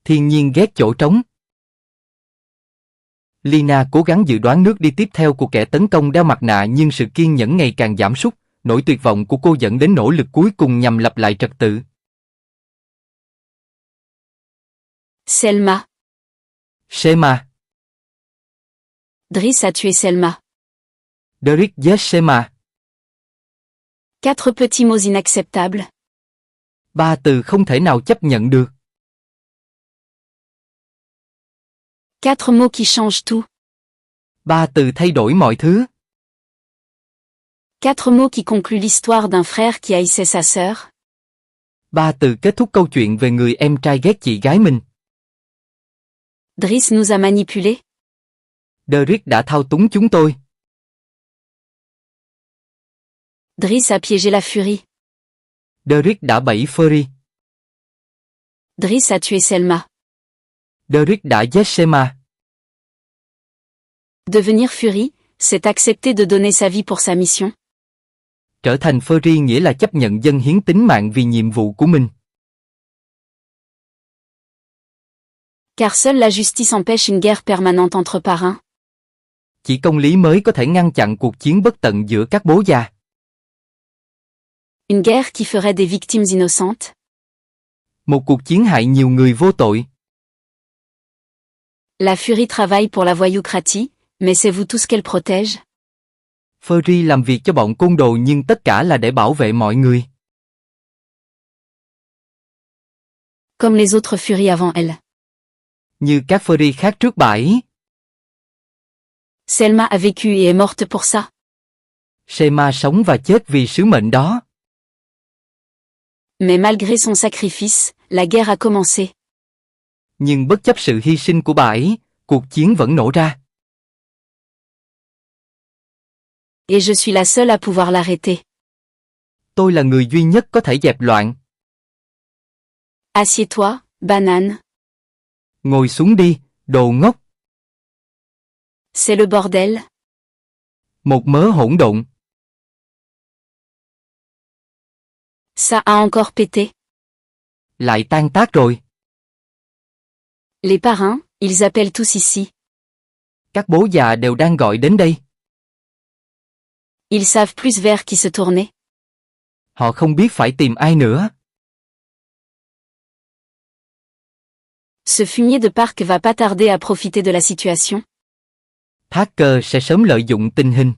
thiên nhiên ghét chỗ trống. Lina cố gắng dự đoán nước đi tiếp theo của kẻ tấn công đeo mặt nạ nhưng sự kiên nhẫn ngày càng giảm sút, nỗi tuyệt vọng của cô dẫn đến nỗ lực cuối cùng nhằm lập lại trật tự. Selma. Selma. Driss a tué Selma. Driss giết Selma. 4 petits mots inacceptables. 3 từ không thể nào chấp nhận được. 4 mots qui changent tout. 3 từ thay đổi mọi thứ. 4 mots qui concluent l'histoire d'un frère qui haïssait sa sœur. 3 từ kết thúc câu chuyện về người em trai ghét chị gái mình. Driss nous a manipulés. Driss đã thao túng chúng tôi. Driss a piégé la Furie. Driss đã bẫy Fury. Driss a tué Selma. Driss đã giết Selma. Devenir Furie, c'est accepter de donner sa vie pour sa mission. Trở thành Fury nghĩa là chấp nhận dâng hiến tính mạng vì nhiệm vụ của mình. Car seule la justice empêche une guerre permanente entre parrains. Chỉ công lý mới có thể ngăn chặn cuộc chiến bất tận giữa các bố già. Une guerre qui ferait des victimes innocentes. Một cuộc chiến hại nhiều người vô tội. La Furie travaille pour la voyoucratie, mais c'est vous tous qu'elle protège. Fury làm việc cho bọn côn đồ nhưng tất cả là để bảo vệ mọi người. Comme les autres Furies avant elle. Như các Fury khác trước bà ấy. Selma a vécu et est morte pour ça. Selma sống và chết vì sứ mệnh đó. Mais malgré son sacrifice, la guerre a commencé. Nhưng bất chấp sự hy sinh của bà ấy, cuộc chiến vẫn nổ ra. Et je suis la seule à pouvoir l'arrêter. Tôi là người duy nhất có thể dẹp loạn. Assieds-toi, banane. Ngồi xuống đi, đồ ngốc. C'est le bordel. Một mớ hỗn độn. Ça a encore pété. Lại tan tác rồi. Les parrains, ils appellent tous ici. Các bố già đều đang gọi đến đây. Ils savent plus vers qui se tourner. Họ không biết phải tìm ai nữa. Ce fumier de Park va pas tarder à profiter de la situation. Parker sẽ sớm lợi dụng tình hình.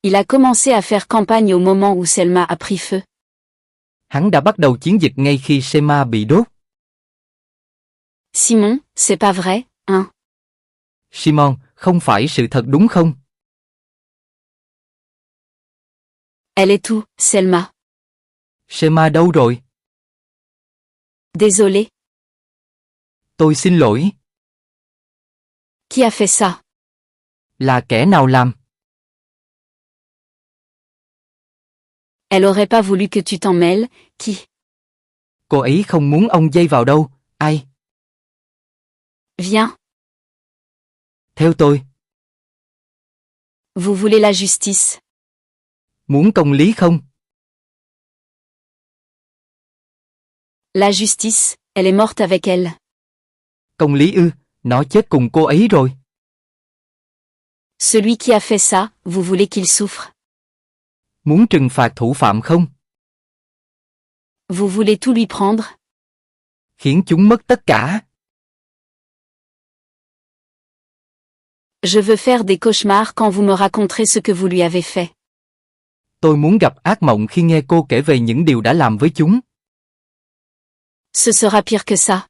Il a commencé à faire campagne au moment où Selma a pris feu. Hắn đã bắt đầu chiến dịch ngay khi Selma bị đốt. Simon, c'est pas vrai, hein? Simon, không phải sự thật đúng không? Elle est où, Selma? Selma đâu rồi? Désolé. Tôi xin lỗi. Qui a fait ça? Là kẻ nào làm? Elle aurait pas voulu que tu t'en mêles, qui? Cô ấy không muốn ông dây vào đâu, ai? Viens. Theo tôi. Vous voulez la justice? Muốn công lý không? La justice, elle est morte avec elle. Công lý ư, nó chết cùng cô ấy rồi. Celui qui a fait ça, vous voulez qu'il souffre? Muốn trừng phạt thủ phạm không? Vous voulez tout lui prendre? Khiến chúng mất tất cả. Je veux faire des cauchemars quand vous me raconterez ce que vous lui avez fait. Tôi muốn gặp ác mộng khi nghe cô kể về những điều đã làm với chúng. Ce sera pire que ça.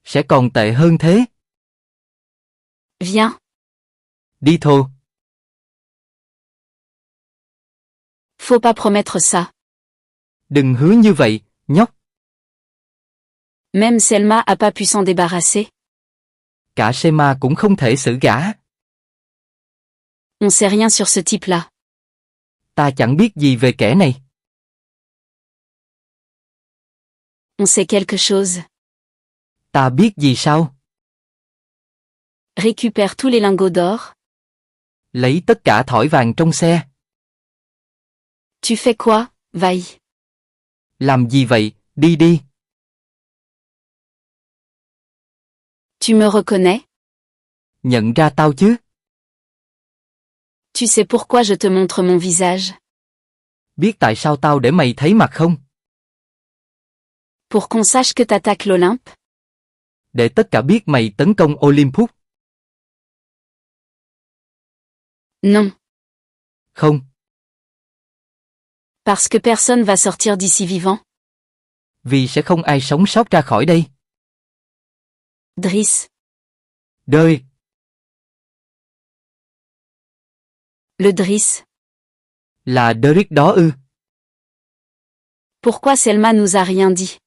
Sẽ còn tệ hơn thế. Viens. Đi thôi. Faut pas promettre ça. Đừng hứa như vậy, nhóc. Même Selma a pas pu s'en débarrasser. Cả Selma cũng không thể xử gã. On sait rien sur ce type-là. Ta chẳng biết gì về kẻ này. On sait quelque chose. Ta biết gì sao? Récupère tous les lingots d'or. Lấy tất cả thỏi vàng trong xe. Tu fais quoi, Vaille? Làm gì vậy, đi đi. Tu me reconnais? Nhận ra tao chứ? Tu sais pourquoi je te montre mon visage? Biết tại sao tao để mày thấy mặt không? Pour qu'on sache que t'attaques l'Olympe? Để tất cả biết mày tấn công Olympus. Non. Không. Parce que personne va sortir d'ici vivant? Vì sẽ không ai sống sót ra khỏi đây. Driss. Đời. Le Driss. Là Derrick đó ư? Pourquoi Selma nous a rien dit?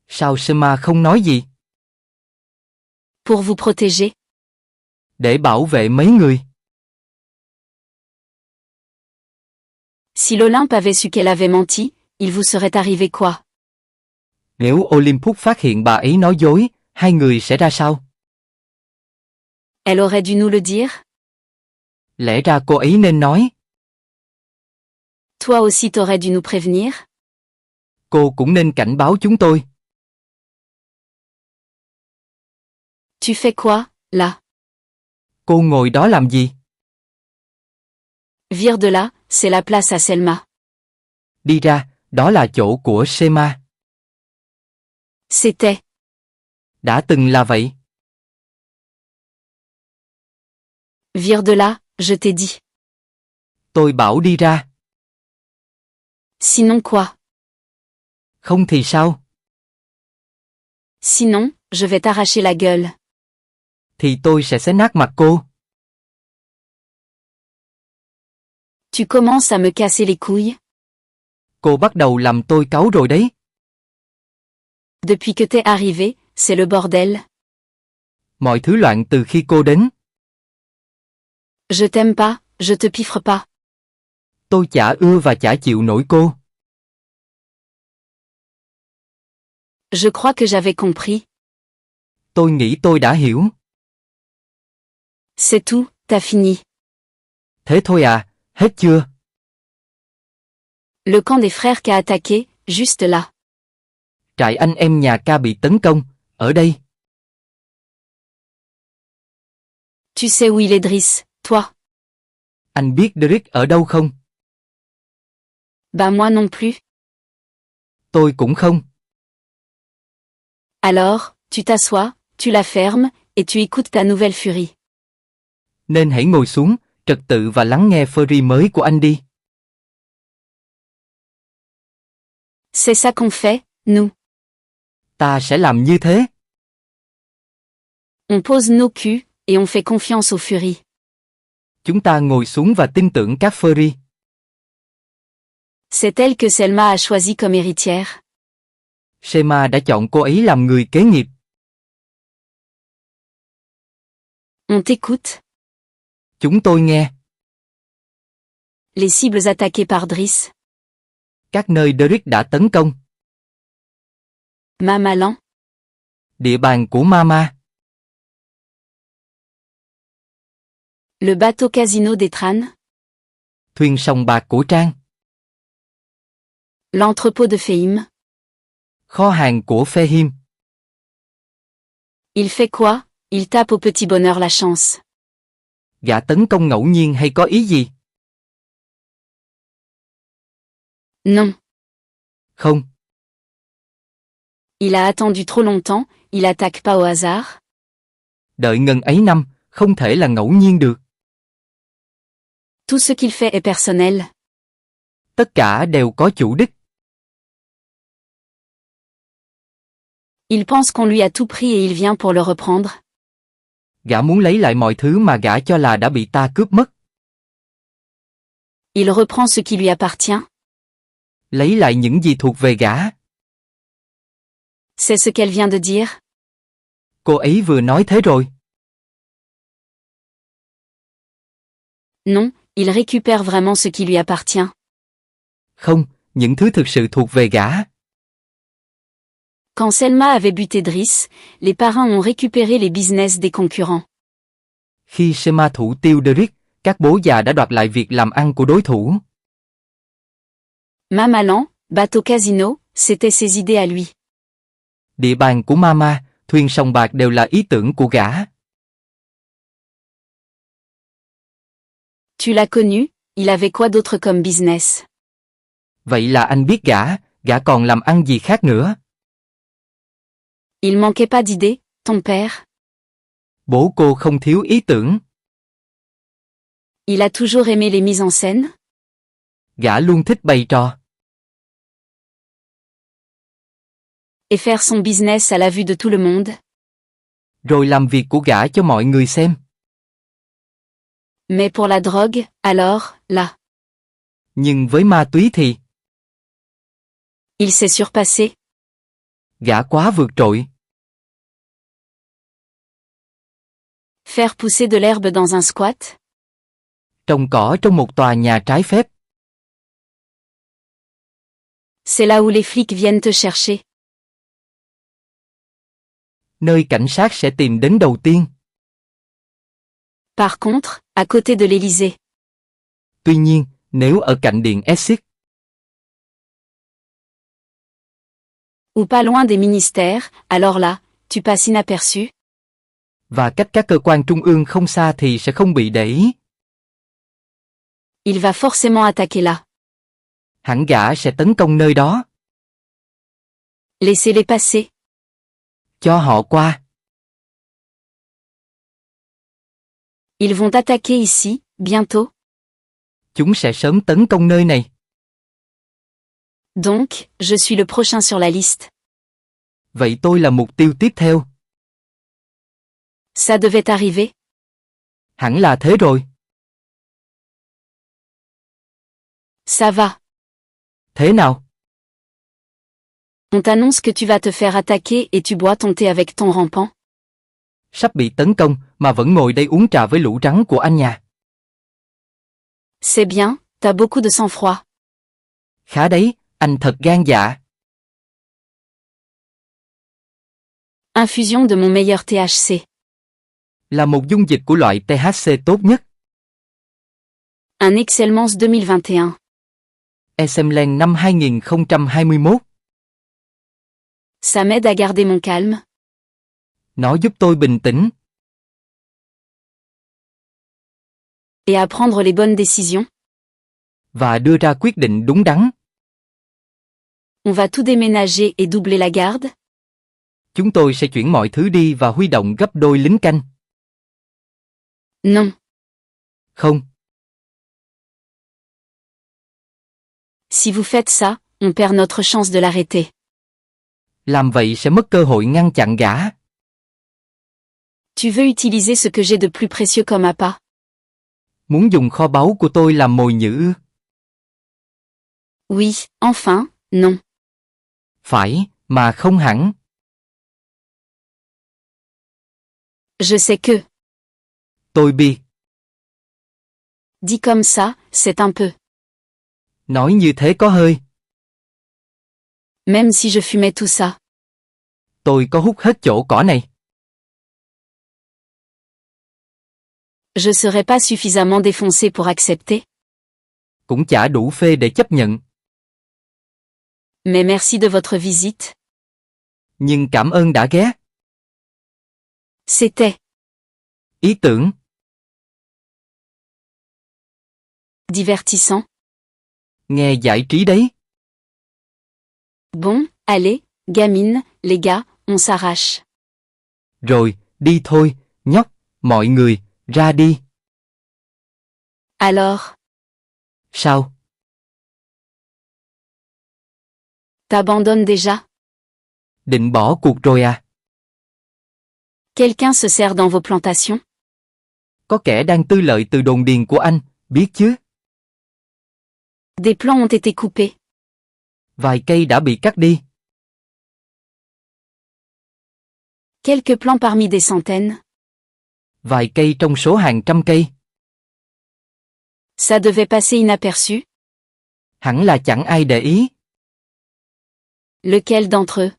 Sao Selma không nói gì? Pour vous protéger? Để bảo vệ mấy người. Si l'Olympe avait su qu'elle avait menti, il vous serait arrivé quoi? Nếu Olympus phát hiện bà ấy nói dối, hai người sẽ ra sao? Elle aurait dû nous le dire? Lẽ ra cô ấy nên nói. Toi aussi t'aurais dû nous prévenir? Cô cũng nên cảnh báo chúng tôi. Tu fais quoi, là? Cô ngồi đó làm gì? Vire de là, c'est la place à Selma. Đi ra, đó là chỗ của Selma. C'était. Đã từng là vậy. Vire de là, je t'ai dit. Tôi bảo đi ra. Sinon quoi? Không thì sao? Sinon, je vais t'arracher la gueule. Thì tôi sẽ xé nát mặt cô. Tu commences à me casser les couilles? Cô bắt đầu làm tôi cáu rồi đấy. Depuis que t'es arrivé, c'est le bordel. Mọi thứ loạn từ khi cô đến. Je t'aime pas, je te piffre pas. Tôi chả ưa và chả chịu nổi cô. Je crois que j'avais compris. Tôi nghĩ tôi đã hiểu. C'est tout, t'as fini. Thế thôi à, hết chưa? Le camp des frères qu'a attaqué, juste là. Trại anh em nhà ca bị tấn công, ở đây. Tu sais où il est Driss, toi? Anh biết Derrick ở đâu không? Bah moi non plus. Tôi cũng không. Alors, tu t'assois, tu la fermes, et tu écoutes ta nouvelle furie. Nên hãy ngồi xuống, trật tự và lắng nghe fury mới của anh đi. C'est ça qu'on fait, nous. Ta sẽ làm như thế. On pose nos culs, et on fait confiance aux furies. Chúng ta ngồi xuống và tin tưởng các fury. C'est elle que Selma a choisie comme héritière. Selma đã chọn cô ấy làm người kế nghiệp. On t'écoute. Chúng tôi nghe. Les cibles attaquées par Driss. Các nơi Derrick đã tấn công. Mamalan. Địa bàn của Mama. Le bateau casino d'Etran. Thuyền sòng bạc của Trang. L'entrepôt de Fehim. Kho hàng của Fehim. Il fait quoi? Il tape au petit bonheur la chance. Gã tấn công ngẫu nhiên hay có ý gì? Non. Không. Il a attendu trop longtemps, il attaque pas au hasard. Đợi ngần ấy năm, không thể là ngẫu nhiên được. Tout ce qu'il fait est personnel. Tất cả đều có chủ đích. Il pense qu'on lui a tout pris et il vient pour le reprendre. Gã muốn lấy lại mọi thứ mà gã cho là đã bị ta cướp mất. Il reprend ce qui lui appartient. Lấy lại những gì thuộc về gã. C'est ce qu'elle vient de dire. Cô ấy vừa nói thế rồi. Non, il récupère vraiment ce qui lui appartient. Không, những thứ thực sự thuộc về gã. Quand Selma avait buté Driss, les parrains ont récupéré les business des concurrents. Khi Selma thủ tiêu Derrick, các bố già đã đoạt lại việc làm ăn của đối thủ. Mamalan, bateau casino, c'était ses idées à lui. Địa bàn của Mama, thuyền sòng bạc đều là ý tưởng của gã. Tu l'as connu, il avait quoi d'autre comme business? Vậy là anh biết gã còn làm ăn gì khác nữa? Il manquait pas d'idées, ton père? Bố cô không thiếu ý tưởng. Il a toujours aimé les mises en scène? Gã luôn thích bày trò. Et faire son business à la vue de tout le monde? Rồi làm việc của gã cho mọi người xem. Mais pour la drogue, alors, là. Nhưng với ma túy thì, Il s'est surpassé. gã quá vượt trội. Faire pousser de l'herbe dans un squat? Trồng cỏ trong một tòa nhà trái phép. C'est là où les flics viennent te chercher. Nơi cảnh sát sẽ tìm đến đầu tiên. Par contre, à côté de l'Élysée. Tuy nhiên, nếu ở cạnh điện Essex, Ou pas loin des ministères, alors là, tu passes inaperçu. và cách các cơ quan trung ương không xa thì sẽ không bị để ý. Il va forcément attaquer là. Hẳn gã sẽ tấn công nơi đó. Laissez-les passer. Cho họ qua. Ils vont attaquer ici, bientôt. Chúng sẽ sớm tấn công nơi này. Donc, je suis le prochain sur la liste. Vậy tôi là mục tiêu tiếp theo. Ça devait arriver. Hẳn là thế rồi. Ça va. Thế nào? On t'annonce que tu vas te faire attaquer et tu bois ton thé avec ton rampant. Sắp bị tấn công mà vẫn ngồi đây uống trà với lũ rắn của anh nhà. C'est bien, t'as beaucoup de sang-froid. Khá đấy, anh thật gan dạ. Infusion de mon meilleur THC. Là một dung dịch của loại THC tốt nhất. Un Excelmans 2021. Essemlen năm 2021. Ça m'aide à garder mon calme. Nó giúp tôi bình tĩnh. Et à prendre les bonnes décisions. Và đưa ra quyết định đúng đắn. On va tout déménager et doubler la garde. Chúng tôi sẽ chuyển mọi thứ đi và huy động gấp đôi lính canh. Non. Không. Si vous faites ça, on perd notre chance de l'arrêter. Làm vậy sẽ mất cơ hội ngăn chặn gã. Tu veux utiliser ce que j'ai de plus précieux comme appât? Muốn dùng kho báu của tôi làm mồi nhử ư? Oui, enfin, non. Phải, mà không hẳn. Je sais que. Tôi biết. Dit comme ça, c'est un peu. Nói như thế có hơi. Même si je fumais tout ça. Tôi có hút hết chỗ cỏ này. Je serais pas suffisamment défoncé pour accepter. Cũng chả đủ phê để chấp nhận. Mais merci de votre visite. Nhưng cảm ơn đã ghé. C'était. Ý tưởng. Divertissant. Nghe giải trí đấy. Bon, allez, gamine, les gars, on s'arrache. Rồi, đi thôi, nhóc, mọi người, ra đi. Alors, Sao? t'abandonnes déjà? Định bỏ cuộc rồi à? Quelqu'un se sert dans vos plantations? Có kẻ đang tư lợi từ đồn điền của anh, biết chứ? Des plants ont été coupés. Vài cây đã bị cắt đi. Quelques plants parmi des centaines. Vài cây trong số hàng trăm cây. Ça devait passer inaperçu. Hẳn là chẳng ai để ý. Lequel d'entre eux?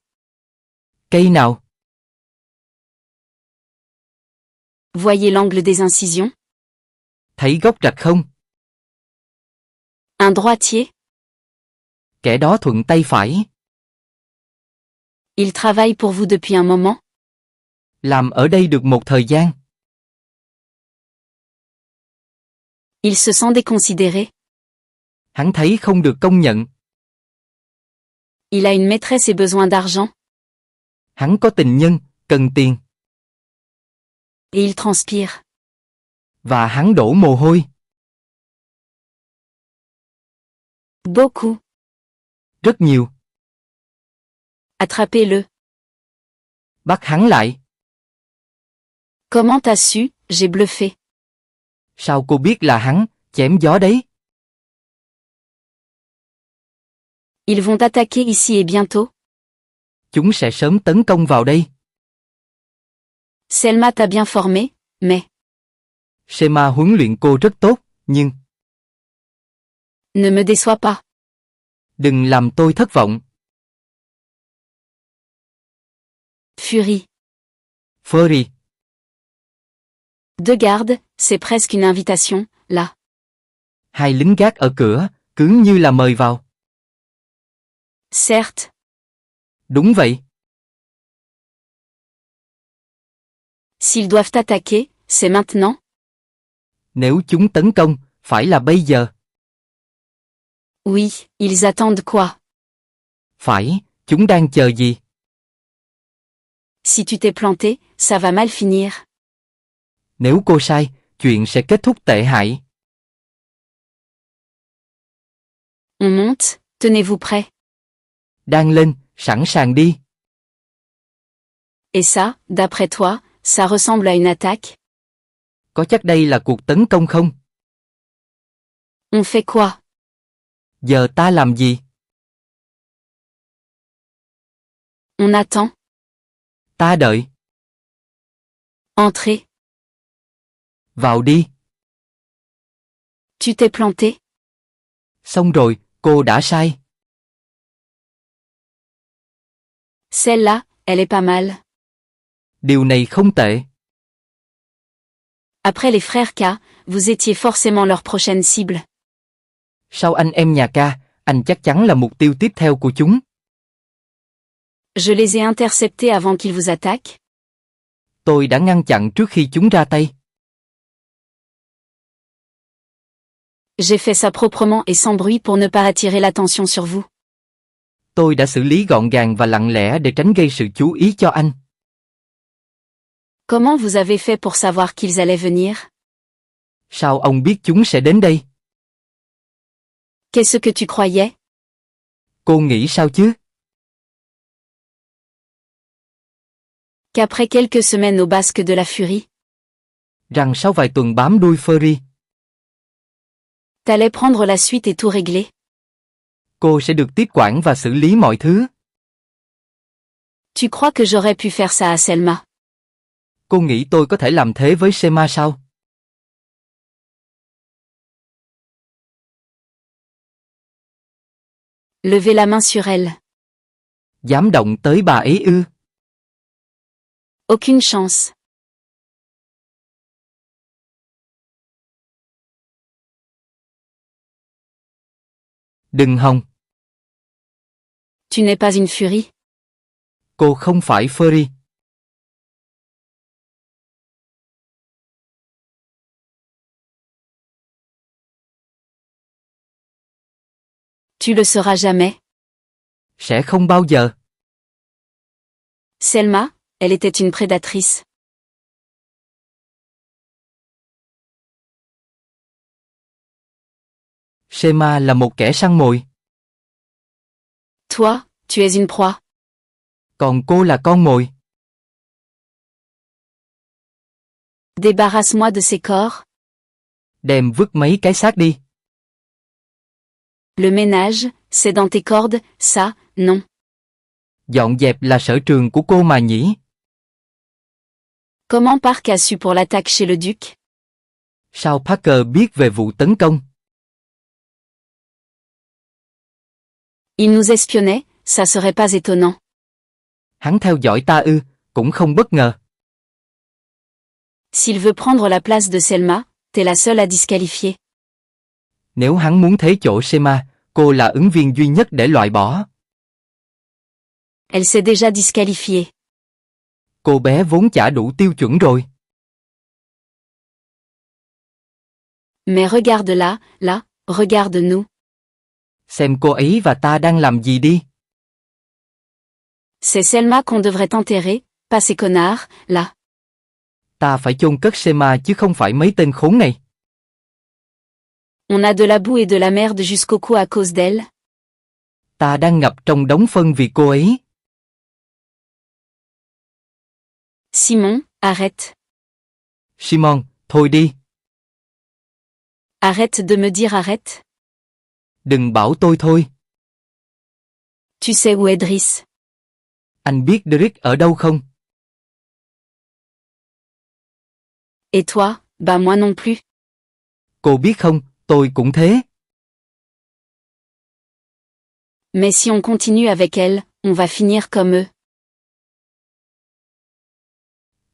Cây nào? Voyez l'angle des incisions? Thấy gốc rạch không? Un droitier? Kẻ đó thuận tay phải. Il travaille pour vous depuis un moment? Làm ở đây được một thời gian. Il se sent déconsidéré. Hắn thấy không được công nhận. Il a une maîtresse et besoin d'argent. Hắn có tình nhân, cần tiền. Et il transpire. Và hắn đổ mồ hôi. Beaucoup. Rất nhiều. Attrapez-le. Bắt hắn lại. Comment t'as su, j'ai bluffé. Sao cô biết là hắn, chém gió đấy? Ils vont attaquer ici et bientôt. Chúng sẽ sớm tấn công vào đây. Selma t'a bien formé, mais Shema huấn luyện cô rất tốt, nhưng ne me déçois pas. đừng làm tôi thất vọng. Furie. Fury. Deux gardes, c'est presque une invitation, là. Hai lính gác ở cửa, cứ như là mời vào. Certes. Đúng vậy. S'ils doivent attaquer, c'est maintenant. Nếu chúng tấn công, phải là bây giờ. Oui, ils attendent quoi? Phải, chúng đang chờ gì? Si tu t'es planté, ça va mal finir. Nếu cô sai, chuyện sẽ kết thúc tệ hại. On monte, tenez-vous prêts. Đang lên, sẵn sàng đi. Et ça, d'après toi, ça ressemble à une attaque? Có chắc đây là cuộc tấn công không? On fait quoi? Giờ ta làm gì? On attend. Ta đợi. Entrez. Vào đi. Tu t'es planté. Xong rồi, cô đã sai. Celle-là, elle est pas mal. Điều này không tệ. Après les frères K, vous étiez forcément leur prochaine cible. Sau anh em nhà ca, anh chắc chắn là mục tiêu tiếp theo của chúng. Je les ai interceptés avant qu'ils vous attaquent. Tôi đã ngăn chặn trước khi chúng ra tay. J'ai fait ça proprement et sans bruit pour ne pas attirer l'attention sur vous. Tôi đã xử lý gọn gàng và lặng lẽ để tránh gây sự chú ý cho anh. Comment vous avez fait pour savoir qu'ils allaient venir? Sao ông biết chúng sẽ đến đây? Qu'est-ce que tu croyais? Cô nghĩ sao chứ? Qu'après quelques semaines au basque de la furie, Rằng sau vài tuần bám đuôi Fury, t'allais prendre la suite et tout régler? cô sẽ được tiếp quản và xử lý mọi thứ. Tu crois que j'aurais pu faire ça à Selma? Cô nghĩ tôi có thể làm thế với Shema sao? Levez la main sur elle. Dám động tới bà ấy ư? Aucune chance. Đừng hòng. Tu n'es pas une furie. Cô không phải Fury. Tu le seras jamais. Sẽ không bao giờ. Selma, elle était une prédatrice. Shema là một kẻ săn mồi. Toi, tu es une proie. Còn cô là con mồi. Débarrasse-moi de ces corps. Đem vứt mấy cái xác đi. Le ménage, c'est dans tes cordes, ça, non. Dọn dẹp là sở trường của cô mà nhỉ? Comment Park a su pour l'attaque chez le duc? Sao Parker biết về vụ tấn công? Il nous espionnait, ça serait pas étonnant. Hắn theo dõi ta ư, cũng không bất ngờ. S'il veut prendre la place de Selma, t'es la seule à disqualifier. Nếu hắn muốn thế chỗ Shema, cô là ứng viên duy nhất để loại bỏ. Elle s'est déjà disqualifiée. Cô bé vốn chả đủ tiêu chuẩn rồi. Mais regarde là, là, regarde nous. Xem cô ấy và ta đang làm gì đi. C'est Selma qu'on devrait enterrer, pas ces connards, là. Ta phải chôn cất Selma chứ không phải mấy tên khốn này. On a de la boue et de la merde jusqu'au cou à cause d'elle. Ta đang ngập trong đống phân vì cô ấy. Simon, arrête. Simon, thôi đi. Arrête de me dire arrête. Đừng bảo tôi thôi. Tu sais où est Driss? Anh biết Derek ở đâu không? Et toi, bah moi non plus. Cô biết không, tôi cũng thế. Mais si on continue avec elle, on va finir comme eux.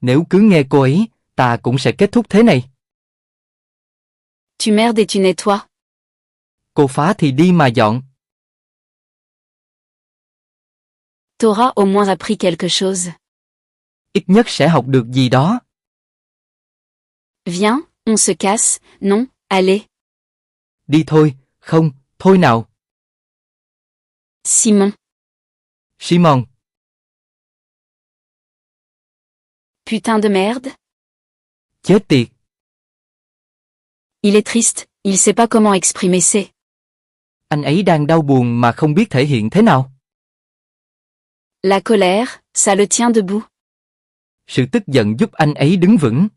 Nếu cứ nghe cô ấy, ta cũng sẽ kết thúc thế này. Tu merdes et tu nettoies. Cô phá thì đi mà dọn. T'auras au moins appris quelque chose. Ít nhất sẽ học được gì đó. Viens, on se casse, non, allez. Đi thôi, không, thôi nào. Simon. Simon. Putain de merde. Chết tiệt. Il est triste, il sait pas comment exprimer ses. Anh ấy đang đau buồn mà không biết thể hiện thế nào. La colère, ça le tient debout. Sự tức giận giúp anh ấy đứng vững.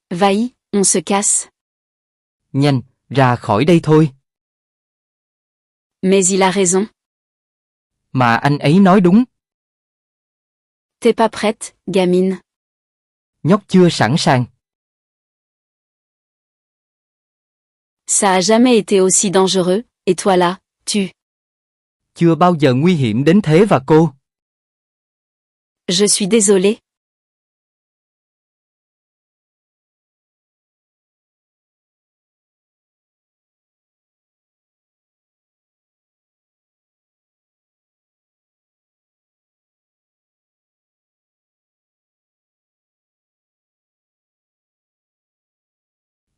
Vaï, on se casse. Nhanh, ra khỏi đây thôi. Mais il a raison. Mà anh ấy nói đúng. T'es pas prête, gamine. Nhóc chưa sẵn sàng. Ça a jamais été aussi dangereux, et toi là, tu. Chưa bao giờ nguy hiểm đến thế và cô. Je suis désolé.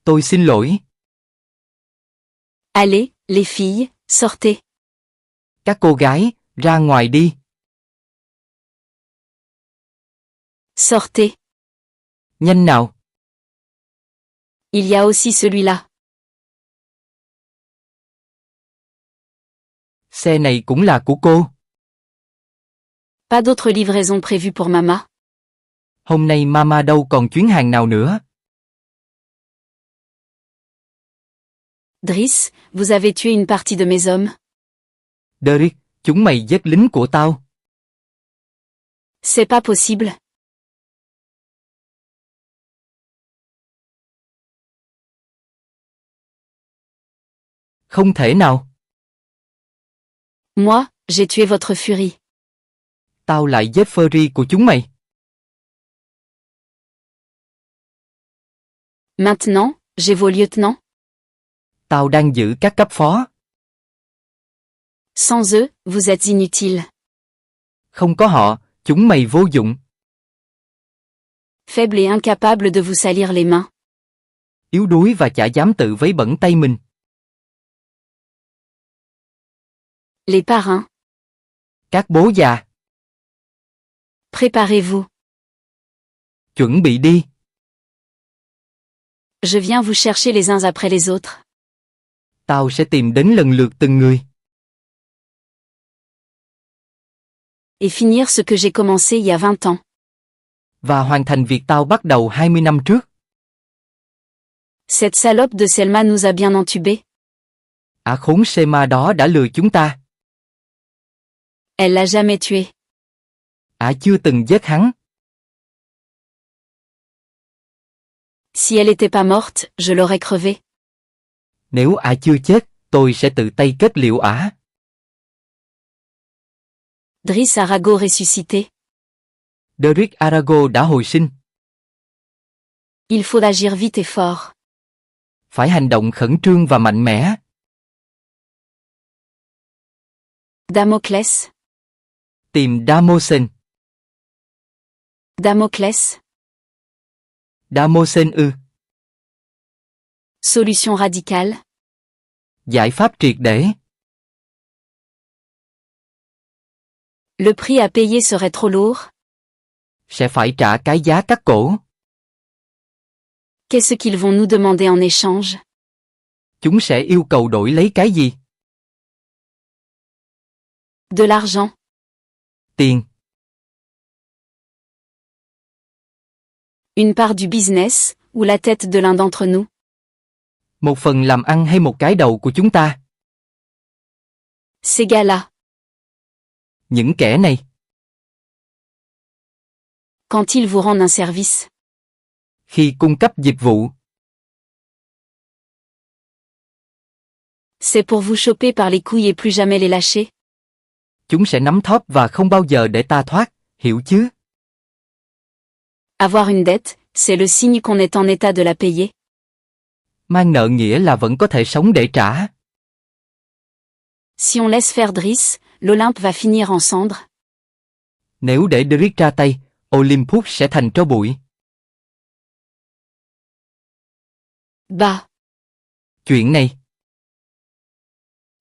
Tôi xin lỗi. Allez, les filles, sortez. Các cô gái, ra ngoài đi. Sortez. Nhanh nào. Il y a aussi celui-là. Xe này cũng là của cô. Pas d'autre livraison prévue pour Mama. Hôm nay Mama đâu còn chuyến hàng nào nữa. Driss, vous avez tué une partie de mes hommes. Derek, chúng mày giết lính của tao. C'est pas possible. Không thể nào. Moi, j'ai tué votre furie. Tao lại giết Fury của chúng mày. Maintenant, j'ai vos lieutenants. Tao đang giữ các cấp phó. Sans eux, vous êtes inutiles. Không có họ, chúng mày vô dụng. Faible et incapable de vous salir les mains. Yếu đuối và chả dám tự vấy bẩn tay mình. Les parrains. Các bố già. Préparez-vous. Chuẩn bị đi. Je viens vous chercher les uns après les autres. Tao sẽ tìm đến lần lượt từng người. Et finir ce que j'ai commencé il y a 20 ans. Và hoàn thành việc tao bắt đầu 20 năm trước. Cette salope de Selma nous a bien entubés. Ả khốn Selma đó đã lừa chúng ta. Elle l'a jamais tué. Ả chưa từng giết hắn. Si elle était pas morte, je l'aurais crevée. Nếu Ả chưa chết, tôi sẽ tự tay kết liễu Ả. Driss Arago ressuscité. Derek Arago đã hồi sinh. Il faut agir vite et fort. Phải hành động khẩn trương và mạnh mẽ. Damoclès. Tìm Damosen. Damoclès. Damosen ư? Solution radicale. Giải pháp triệt để. Le prix à payer serait trop lourd. Sẽ phải trả cái giá cắt cổ. Qu'est-ce qu'ils vont nous demander en échange? Chúng sẽ yêu cầu đổi lấy cái gì? De l'argent. Tiền. Une part du business, ou la tête de l'un d'entre nous. Một phần làm ăn hay một cái đầu của chúng ta? Ces gars-là. Những kẻ này. Quand ils vous rendent un service. Khi cung cấp dịch vụ. C'est pour vous choper par les couilles et plus jamais les lâcher. Chúng sẽ nắm thóp và không bao giờ để ta thoát, hiểu chứ? Avoir une dette, c'est le signe qu'on est en état de la payer. Mang nợ nghĩa là vẫn có thể sống để trả. Si on laisse faire Driss, l'Olympe va finir en cendres. Nếu để Driss ra tay, Olympus sẽ thành tro bụi. Bah. Chuyện này.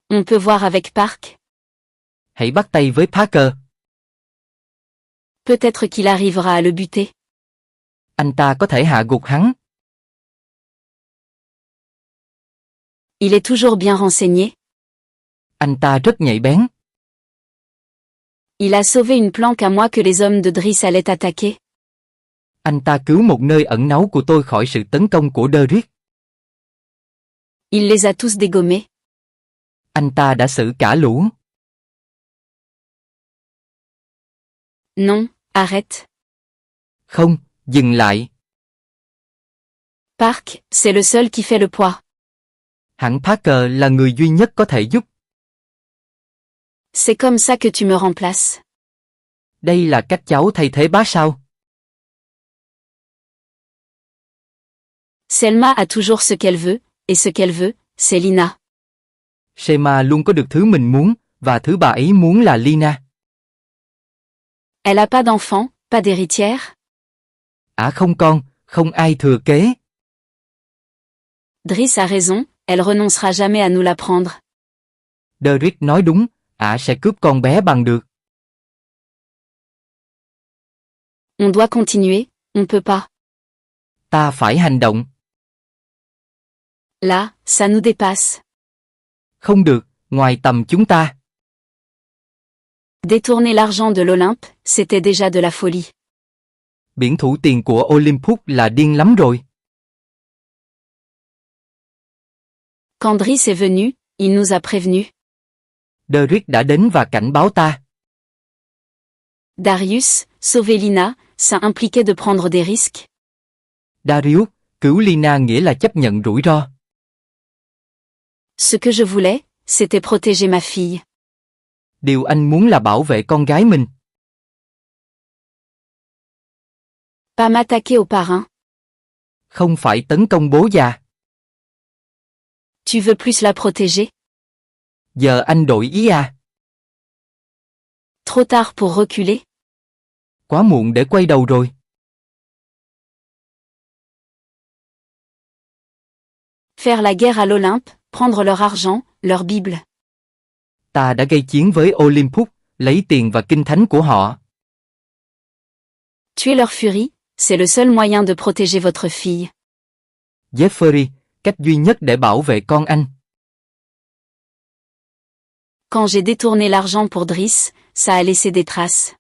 On peut voir avec Park. Hãy bắt tay với Parker. Peut-être qu'il arrivera à le buter. Anh ta có thể hạ gục hắn. Il est toujours bien renseigné. Anh ta rất nhạy bén. Il a sauvé une planque à moi que les hommes de Driss allaient attaquer. Anh ta cứu một nơi ẩn náu của tôi khỏi sự tấn công của Driss. Il les a tous dégommés. Anh ta đã xử cả lũ. Non, arrête. Không, dừng lại. Park, c'est le seul qui fait le poids. Hẳn Parker là người duy nhất có thể giúp. C'est comme ça que tu me remplaces. Đây là cách cháu thay thế bá sao? Selma a toujours ce qu'elle veut, et ce qu'elle veut, c'est Lina. Selma luôn có được thứ mình muốn, và thứ bà ấy muốn là Lina. Elle a pas d'enfant, pas d'héritière. Không con, không ai thừa kế. Driss a raison, elle renoncera jamais à nous la prendre. Driss nói đúng, sẽ cướp con bé bằng được. On doit continuer, on peut pas. Ta phải hành động. Là, ça nous dépasse. Không được, ngoài tầm chúng ta. Détourner l'argent de l'Olympe, c'était déjà de la folie. Biển thủ tiền của Olympus là điên lắm rồi. Quand Driss est venu, il nous a prévenus. Driss đã đến và cảnh báo ta. Darius, sauver Lina, ça impliquait de prendre des risques. Darius, cứu Lina nghĩa là chấp nhận rủi ro. Ce que je voulais, c'était protéger ma fille. Điều anh muốn là bảo vệ con gái mình. Pas m'attaquer au parrain. Không phải tấn công bố già. Tu veux plus la protéger? Giờ anh đổi ý à? Trop tard pour reculer. Quá muộn để quay đầu rồi. Faire la guerre à l'Olympe, prendre leur argent, leur Bible. Ta đã gây chiến với Olympus, lấy tiền và kinh thánh của họ. Tuer leur furie, c'est le seul moyen de protéger votre fille. Jeffrey, cách duy nhất để bảo vệ con anh. Quand j'ai détourné l'argent pour Driss, ça a laissé des traces.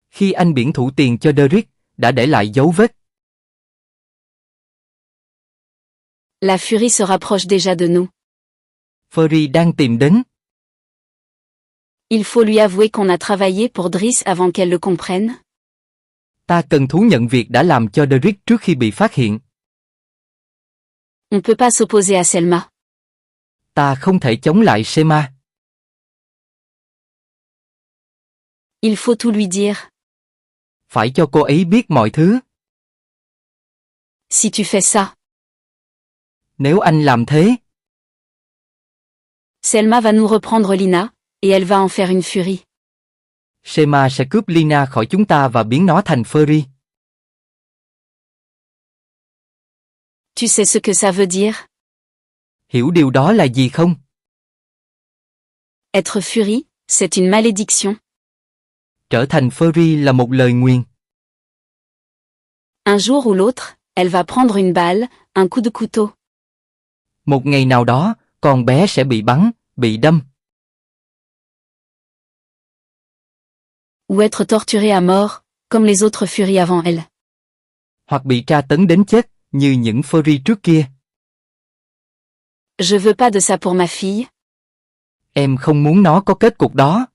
Khi anh biển thủ tiền cho Driss, đã để lại dấu vết. La furie se rapproche déjà de nous. Fury đang tìm đến. Il faut lui avouer qu'on a travaillé pour Driss avant qu'elle le comprenne. Ta cần thú nhận việc đã làm cho Driss trước khi bị phát hiện. On peut pas s'opposer à Selma. Ta không thể chống lại Selma. Il faut tout lui dire. Phải cho cô ấy biết mọi thứ. Si tu fais ça. Nếu anh làm thế. Selma va nous reprendre Lina, et elle va en faire une furie. Shema sẽ cướp Lina khỏi chúng ta và biến nó thành Furry. Tu sais ce que ça veut dire? Hiểu điều đó là gì không? Être furie, c'est une malédiction. Trở thành Furry là một lời nguyền. Un jour ou l'autre, elle va prendre une balle, un coup de couteau. Một ngày nào đó, con bé sẽ bị bắn, bị đâm. Ou être torturée à mort, comme les autres furies avant elle. Hoặc bị tra tấn đến chết, như những Furry trước kia. Je veux pas de ça pour ma fille. Em không muốn nó có kết cục đó.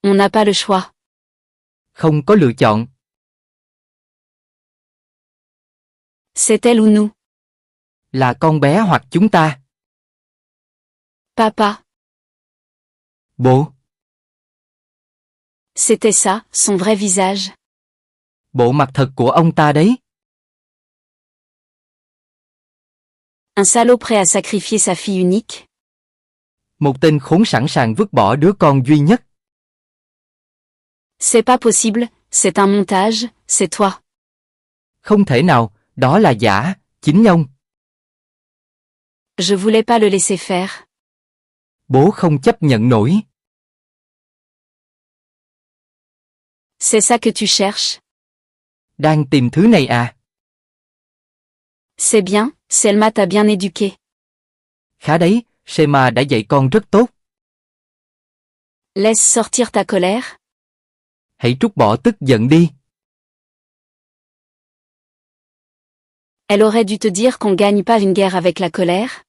On n'a pas le choix. Không có lựa chọn. C'est elle ou nous. Là con bé hoặc chúng ta. Papa. Bố. C'était ça, son vrai visage. Bộ mặt thật của ông ta đấy. Un salaud prêt à sacrifier sa fille unique. Một tên khốn sẵn sàng vứt bỏ đứa con duy nhất. C'est pas possible, c'est un montage, c'est toi. Không thể nào, đó là giả, chính ông. Je voulais pas le laisser faire. Bố không chấp nhận nổi. C'est ça que tu cherches. Đang tìm thứ này à? C'est bien, Selma t'a bien éduqué. Khá đấy, Shema đã dạy con rất tốt. Laisse sortir ta colère. Hãy trút bỏ tức giận đi. Elle aurait dû te dire qu'on gagne pas une guerre avec la colère.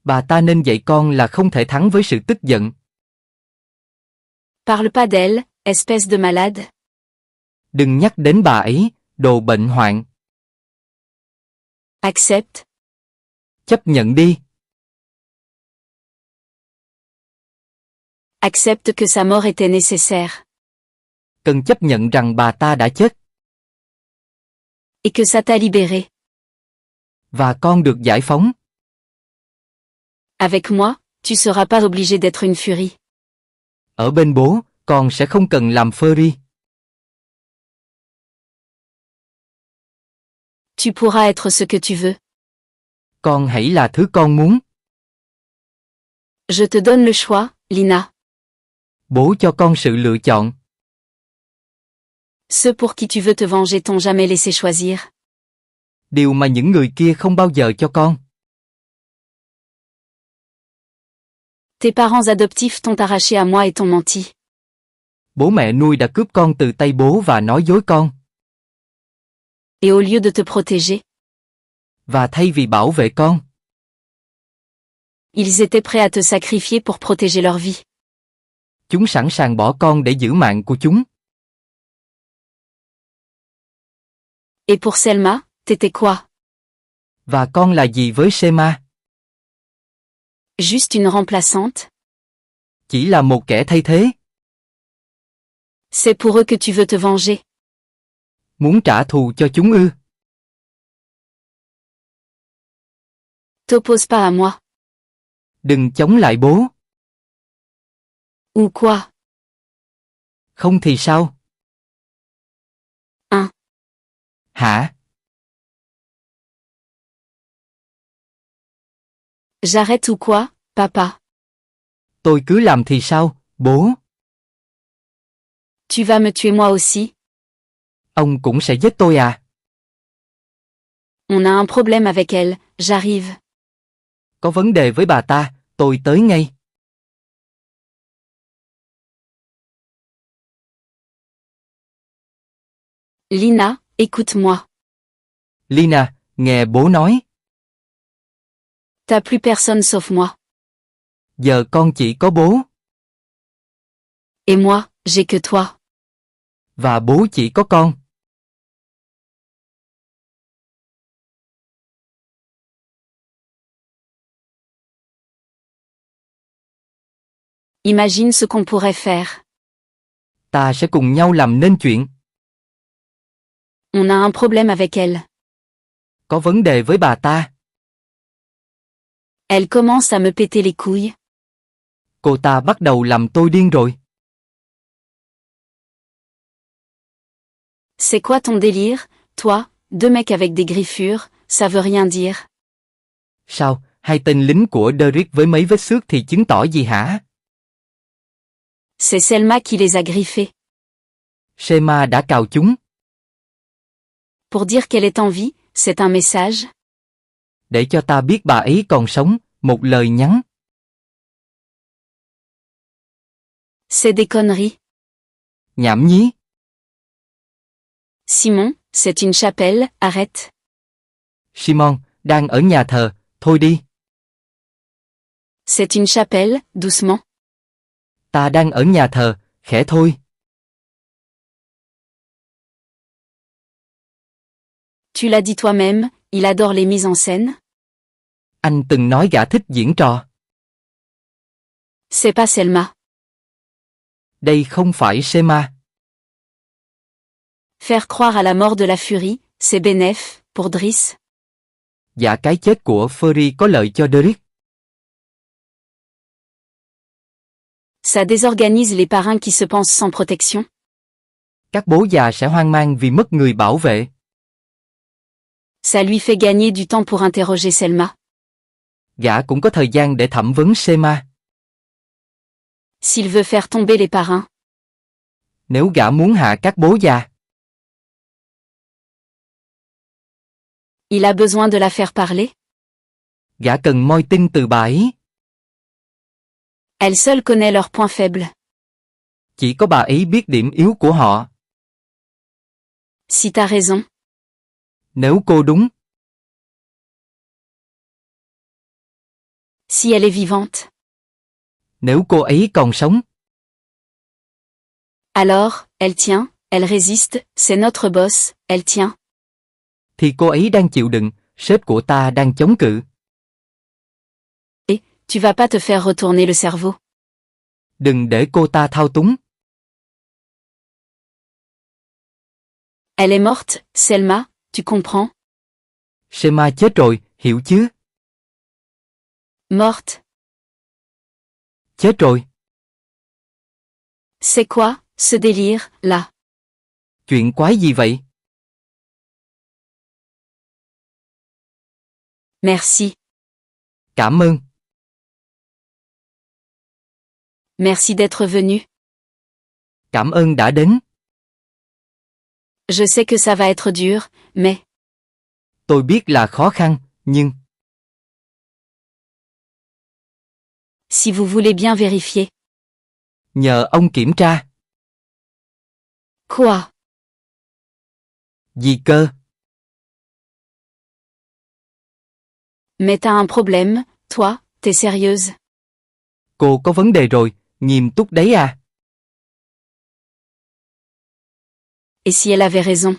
Bà ta nên dạy con là không thể thắng với sự tức giận. Parle pas d'elle, espèce de malade. Đừng nhắc đến bà ấy, đồ bệnh hoạn. Accepte. Chấp nhận đi. Accepte que sa mort était nécessaire. Cần chấp nhận rằng bà ta đã chết. Et que ça t'a libéré. Và con được giải phóng. Avec moi, tu seras pas obligé d'être une furie. Ở bên bố, con sẽ không cần làm Furry. Tu pourras être ce que tu veux. Con hãy là thứ con muốn. Je te donne le choix, Lina. Bố cho con sự lựa chọn. Ceux pour qui tu veux te venger t'ont jamais laissé choisir. Điều mà những người kia không bao giờ cho con. Tes parents adoptifs t'ont arraché à moi et t'ont menti. Bố mẹ nuôi đã cướp con từ tay bố và nói dối con. Et au lieu de te protéger, Và thay vì bảo vệ con, ils étaient prêts à te sacrifier pour protéger leur vie. chúng sẵn sàng bỏ con để giữ mạng của chúng. Et pour Selma, t'étais quoi? Và con là gì với Shema? Juste une remplaçante? Chỉ là một kẻ thay thế. C'est pour eux que tu veux te venger. Muốn trả thù cho chúng ư? T'oppose pas à moi. Đừng chống lại bố. Ou quoi? Không thì sao? Hein? Hả? J'arrête ou quoi, papa? Tôi cứ làm thì sao, bố? Tu vas me tuer moi aussi? Ông cũng sẽ giết tôi à? On a un problème avec elle, j'arrive. Có vấn đề với bà ta, tôi tới ngay. Lina, écoute-moi. Lina, nghe bố nói. T'as plus personne sauf moi. Giờ con chỉ có bố. Et moi, j'ai que toi. Và bố chỉ có con. Imagine ce qu'on pourrait faire. Ta sẽ cùng nhau làm nên chuyện. On a un problème avec elle. Có vấn đề với bà ta. Elle commence à me péter les couilles. Cô ta bắt đầu làm tôi điên rồi. C'est quoi ton délire, toi, deux mecs avec des griffures, ça veut rien dire. Sao, hai tên lính của Derek với mấy vết xước thì chứng tỏ gì hả? C'est Selma qui les a griffés. Shema đã cào chúng. Pour dire qu'elle est en vie, c'est un message. Để cho ta biết bà ấy còn sống, một lời nhắn. C'est des conneries. Nhảm nhí. Simon, c'est une chapelle, arrête. Simon, đang ở nhà thờ, thôi đi. C'est une chapelle, doucement. Ta đang ở nhà thờ, khẽ thôi. Tu l'as dit toi-même, il adore les mises en scène. Anh từng nói gã thích diễn trò. C'est pas Selma. Đây không phải Shema. Faire croire à la mort de la furie, c'est bénef, pour Driss. Dạ cái chết của Fury có lợi cho Derek. Ça désorganise les parrains qui se pensent sans protection. Các bố già sẽ hoang mang vì mất người bảo vệ. Ça lui fait gagner du temps pour interroger Selma. Gã cũng có thời gian để thẩm vấn Shema. S'il veut faire tomber les parrains. Nếu gã muốn hạ các bố già. Il a besoin de la faire parler. Gã cần moi tin từ bà ấy. Elle seule connaît leurs points faibles. Chỉ có bà ấy biết điểm yếu của họ. Si t'as raison. Nếu cô đúng. Si elle est vivante. Nếu cô ấy còn sống. Alors, elle tient, elle résiste, c'est notre boss, elle tient. Thì cô ấy đang chịu đựng, sếp của ta đang chống cự. Et, tu vas pas te faire retourner le cerveau. Đừng để cô ta thao túng. Elle est morte, Selma, tu comprends? Shema chết rồi, hiểu chứ? Morte. Chết rồi. C'est quoi, ce délire, là? Chuyện quái gì vậy? Merci. Cảm ơn. Merci d'être venu. Cảm ơn đã đến. Je sais que ça va être dur, mais... Tôi biết là khó khăn, nhưng... Si vous voulez bien vérifier. Nhờ ông kiểm tra. Quoi? Gì cơ? Mais t'as un problème, toi, t'es sérieuse. Cô có vấn đề rồi, nghiêm túc đấy à? Et si elle avait raison?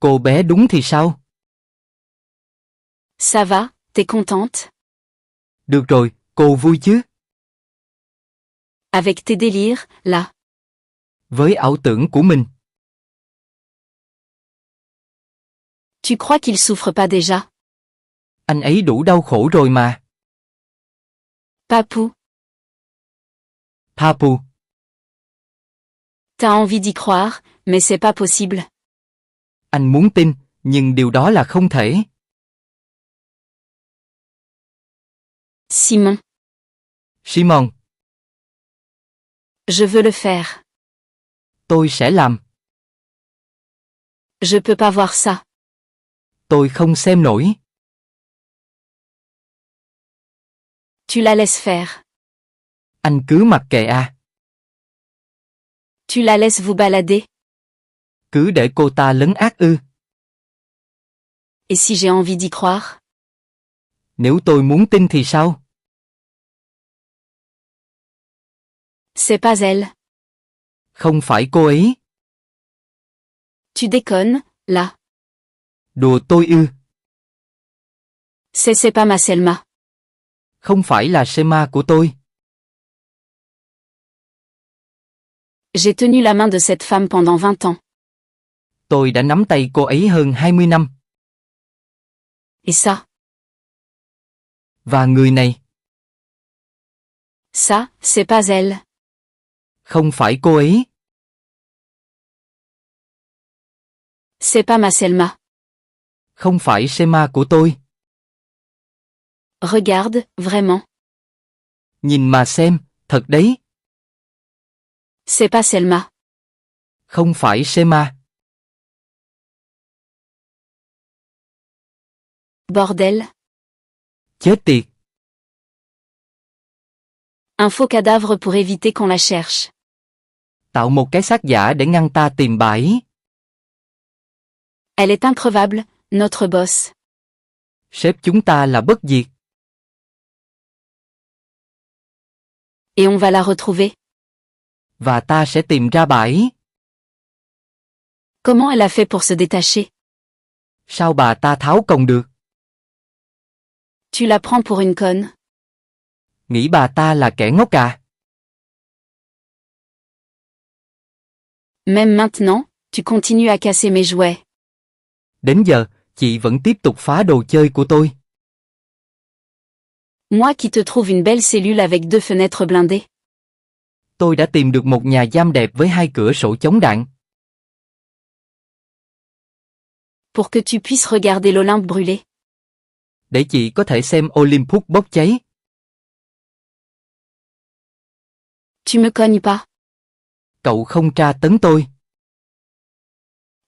Cô bé đúng thì sao? Ça va, t'es contente? Được rồi, cô vui chứ? Avec tes délires, là. Với ảo tưởng của mình. Tu crois qu'il souffre pas déjà? Anh ấy đủ đau khổ rồi mà. Papou. Papu. T'as envie d'y croire, mais c'est pas possible. Anh muốn tin, nhưng điều đó là không thể. Simon. Simon. Je veux le faire. Tôi sẽ làm. Je peux pas voir ça. Tôi không xem nổi. Tu la laisses faire. Anh cứ mặc kệ à. Tu la laisses vous balader. Cứ để cô ta lấn át ư. Et si j'ai envie d'y croire? Nếu tôi muốn tin thì sao? C'est pas elle. Không phải cô ấy. Tu déconnes, là. Đùa tôi ư. C'est pas ma Selma. Không phải là Shema của tôi. J'ai tenu la main de cette femme pendant 20 ans. Tôi đã nắm tay cô ấy hơn 20 năm. Et ça? Và người này? Ça, c'est pas elle. Không phải cô ấy. C'est pas ma Selma. Không phải Selma của tôi. Regarde, vraiment. Nhìn mà xem, thật đấy. C'est pas Selma. Không phải Selma. Bordel. Chết tiệt. Un faux cadavre pour éviter qu'on la cherche. Tạo một cái xác giả để ngăn ta tìm bà ấy. Elle est increvable, notre boss. Sếp chúng ta là bất diệt. Et on va la retrouver. Và ta sẽ tìm ra bà ấy. Comment elle a fait pour se détacher? Sao bà ta tháo còng được? Tu la prends pour une conne. Nghĩ bà ta là kẻ ngốc à? Même maintenant, tu continues à casser mes jouets. Đến giờ, chị vẫn tiếp tục phá đồ chơi của tôi. Moi qui te trouve une belle cellule avec 2 fenêtres blindées. Tôi đã tìm được một nhà giam đẹp với 2 cửa sổ chống đạn. Pour que tu puisses regarder l'Olympe brûler. Để chị có thể xem Olympus bốc cháy. Tu me cognes pas. Cậu không tra tấn tôi.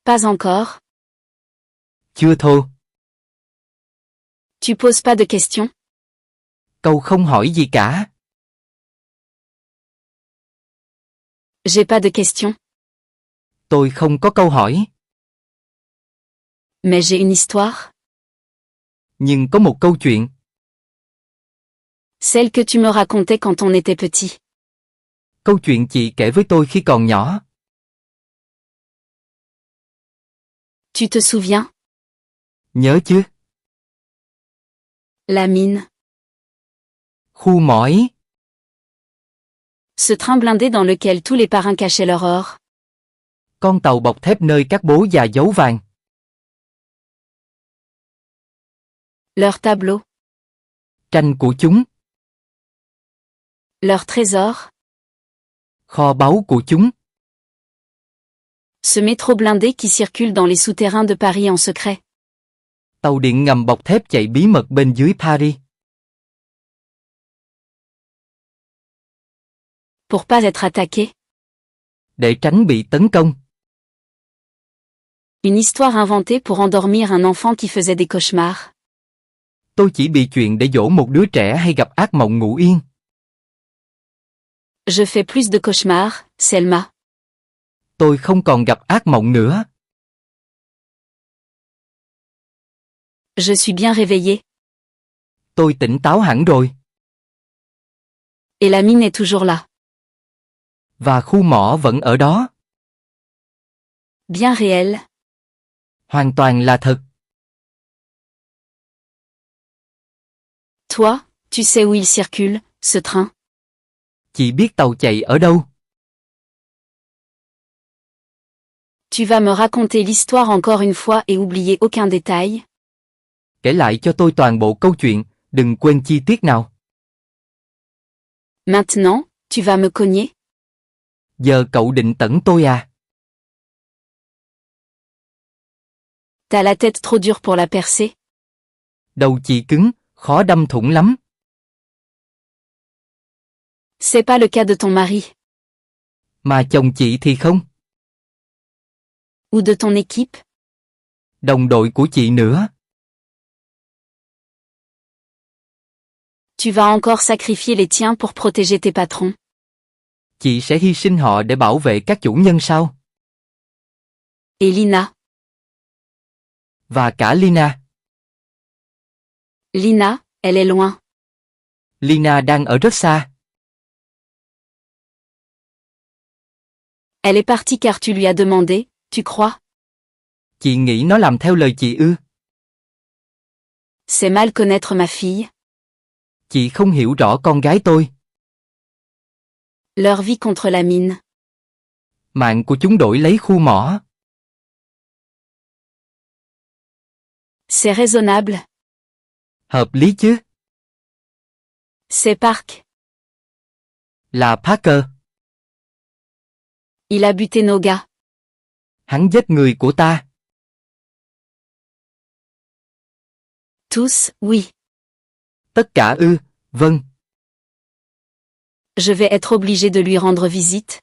Pas encore. Chưa thô. Tu poses pas de questions. Cậu không hỏi gì cả. J'ai pas de questions. Tôi không có câu hỏi. Mais j'ai une histoire. Nhưng có một câu chuyện. Celle que tu me racontais quand on était petit. Câu chuyện chị kể với tôi khi còn nhỏ. Tu te souviens? Nhớ chứ? La mine. Khu mỏ. Ce train blindé dans lequel tous les parrains cachaient leur or. Con tàu bọc thép nơi các bố già giấu vàng. Leur tableau. Tranh của chúng. Leur trésor. Kho báu của chúng. Ce métro blindé qui circule dans les souterrains de Paris en secret. Tàu điện ngầm bọc thép chạy bí mật bên dưới Paris. Pour pas être attaqué. Để tránh bị tấn công. Une histoire inventée pour endormir un enfant qui faisait des cauchemars. Tôi chỉ bị chuyện để dỗ một đứa trẻ hay gặp ác mộng ngủ yên. Je fais plus de cauchemars, Selma. Tôi không còn gặp ác mộng nữa. Je suis bien réveillée. Tôi tỉnh táo hẳn rồi. Et la mine est toujours là. Và khu mỏ vẫn ở đó. Bien réel. Hoàn toàn là thật. Toi, tu sais où il circule, ce train? Chị biết tàu chạy ở đâu? Tu vas me raconter l'histoire encore une fois et oublier aucun détail? Kể lại cho tôi toàn bộ câu chuyện, đừng quên chi tiết nào. Maintenant, tu vas me cogner? Giờ cậu định tẩn tôi à? T'as la tête trop dure pour la percer? Đầu chị cứng, khó đâm thủng lắm. C'est pas le cas de ton mari. Mà chồng chị thì không. Ou de ton équipe? Đồng đội của chị nữa. Tu vas encore sacrifier les tiens pour protéger tes patrons? Chị sẽ hy sinh họ để bảo vệ các chủ nhân sao? Et Lina? Và cả Lina. Lina, elle est loin. Lina đang ở rất xa. Elle est partie car tu lui as demandé, tu crois? Chị nghĩ nó làm theo lời chị ư? C'est mal connaître ma fille. Chị không hiểu rõ con gái tôi. Leur vie contre la mine. Mạng của chúng đổi lấy khu mỏ. C'est raisonnable. Hợp lý chứ? C'est Park. Là Parker. Il a buté nos gars. Hắn giết người của ta. Tous, oui. Tất cả ư, vâng. Je vais être obligé de lui rendre visite.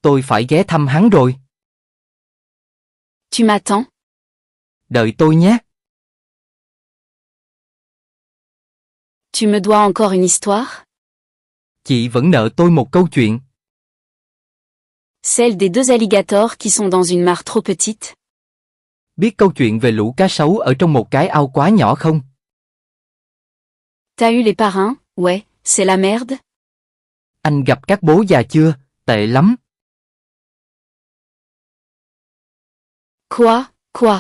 Tôi phải ghé thăm hắn rồi. Tu m'attends? Đợi tôi nhé. Tu me dois encore une histoire? Chị vẫn nợ tôi một câu chuyện. Celle des deux alligators qui sont dans une mare trop petite. Biết câu chuyện về lũ cá sấu ở trong một cái ao quá nhỏ không? T'as eu les parrains? Ouais, c'est la merde. Anh gặp các bố già chưa? Tệ lắm. Quoi? Quoi?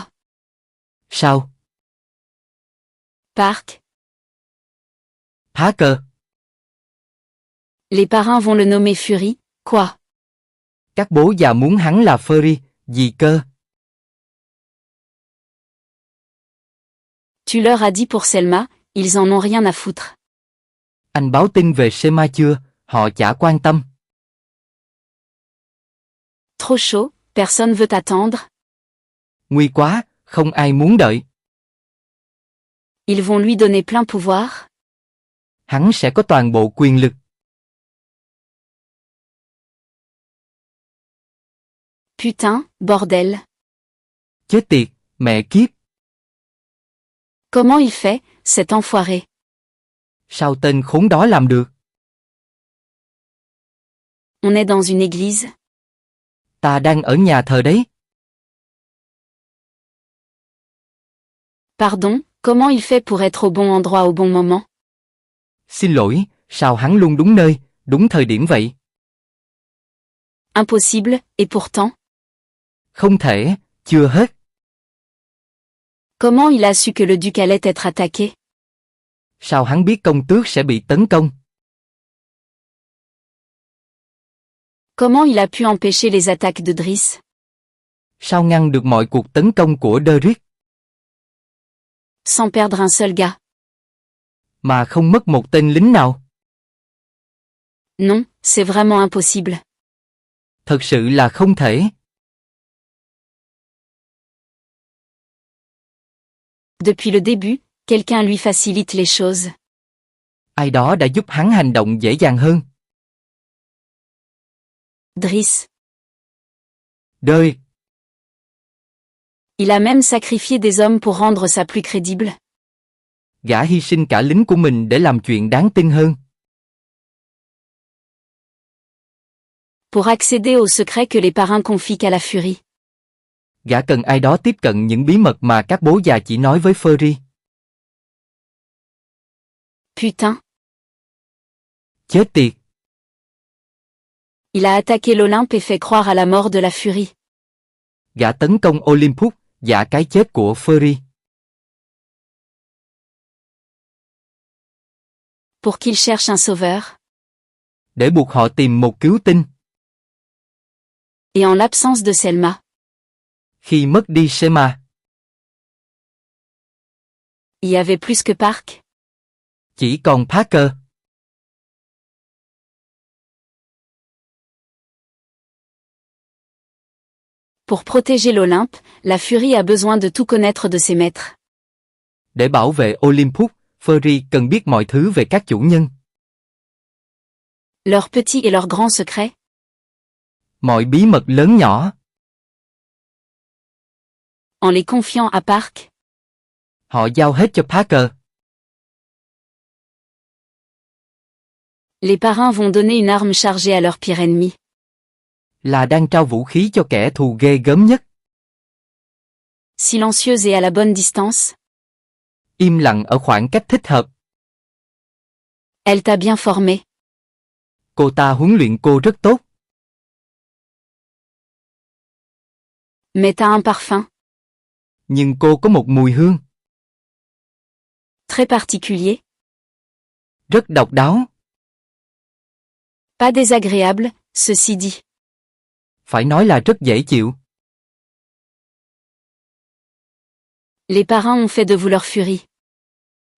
Sao? Park. Parker. Les parrains vont le nommer Fury, quoi? Các bố già muốn hắn là Furry, gì cơ? Tu leur as dit pour Selma, ils en ont rien à foutre. Anh báo tin về Selma chưa? Họ chả quan tâm. Trop chaud, personne veut t'attendre. Nguy quá, không ai muốn đợi. Ils vont lui donner plein pouvoir. Hắn sẽ có toàn bộ quyền lực. Putain, bordel. Chết tiệt, mẹ kiếp. Comment il fait, cet enfoiré? Sao tên khốn đó làm được? On est dans une église. Ta đang ở nhà thờ đấy. Pardon, comment il fait pour être au bon endroit au bon moment? Xin lỗi, sao hắn luôn đúng nơi, đúng thời điểm vậy? Impossible, et pourtant? Không thể, chưa hết. Comment il a su que le duc allait être attaqué? Sao hắn biết công tước sẽ bị tấn công? Comment il a pu empêcher les attaques de Driss? Sao ngăn được mọi cuộc tấn công của Derrick? Sans perdre un seul gars. Mà không mất một tên lính nào? Non, c'est vraiment impossible. Thật sự là không thể. Depuis le début, quelqu'un lui facilite les choses. Ai đó đã giúp hắn hành động dễ dàng hơn. Driss. Derrick. Il a même sacrifié des hommes pour rendre ça plus crédible. Gã hy sinh cả lính của mình để làm chuyện đáng tin hơn. Pour accéder aux secrets que les parrains confient qu'à la Furie. Gã cần ai đó tiếp cận những bí mật mà các bố già chỉ nói với Furry. Putain. Chết tiệt. Il a attaqué l'Olympe et fait croire à la mort de la Furie. Gã tấn công Olympus, giả cái chết của Furry. Pour qu'il cherche un sauveur. Để buộc họ tìm một cứu tinh. Et en l'absence de Selma. Khi mất đi Selma. Il y avait plus que Park. Chỉ còn Parker. Pour protéger l'Olympe, la Furie a besoin de tout connaître de ses maîtres. Để bảo vệ Olympus, Furry cần biết mọi thứ về các chủ nhân. Leurs petits et leurs grands secrets. Mọi bí mật lớn nhỏ. En les confiant à Park. Họ giao hết cho Parker. Les parrains vont donner une arme chargée à leur pire ennemi. Là đang trao vũ khí cho kẻ thù ghê gớm nhất. Silencieuse et à la bonne distance. Im lặng ở khoảng cách thích hợp. Elle t'a bien formé. Cô ta huấn luyện cô rất tốt. Mais t'as un parfum. Nhưng cô có một mùi hương. Très particulier. Rất độc đáo. Pas désagréable, ceci dit. Phải nói là rất dễ chịu. Les parrains ont fait de vous leur Furie.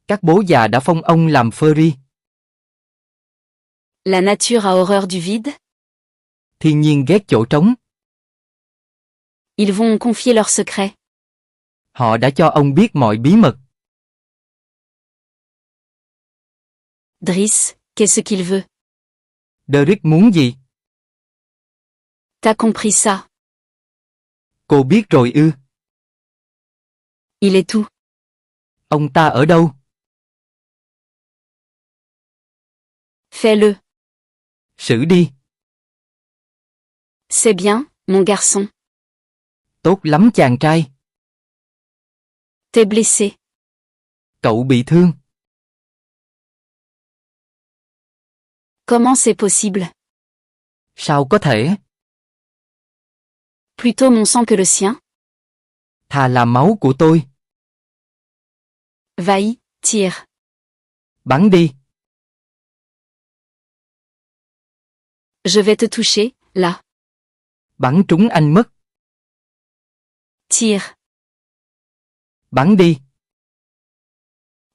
Các bố già đã phong ông làm Furry. La nature a horreur du vide. Thiên nhiên ghét chỗ trống. Ils vont confier leurs secrets. Họ đã cho ông biết mọi bí mật. Driss, qu'est-ce qu'il veut? Derek muốn gì? T'as compris ça? Cô biết rồi ư? Il est où? Ông ta ở đâu? Fais-le. Xử đi. C'est bien, mon garçon. Tốt lắm chàng trai. T'es blessé. Cậu bị thương. Comment c'est possible? Sao có thể? Plutôt mon sang que le sien. Thà là máu của tôi. Vaï, tire. Bắn đi. Je vais te toucher, là. Bắn trúng anh mất. Tire. Bắn đi.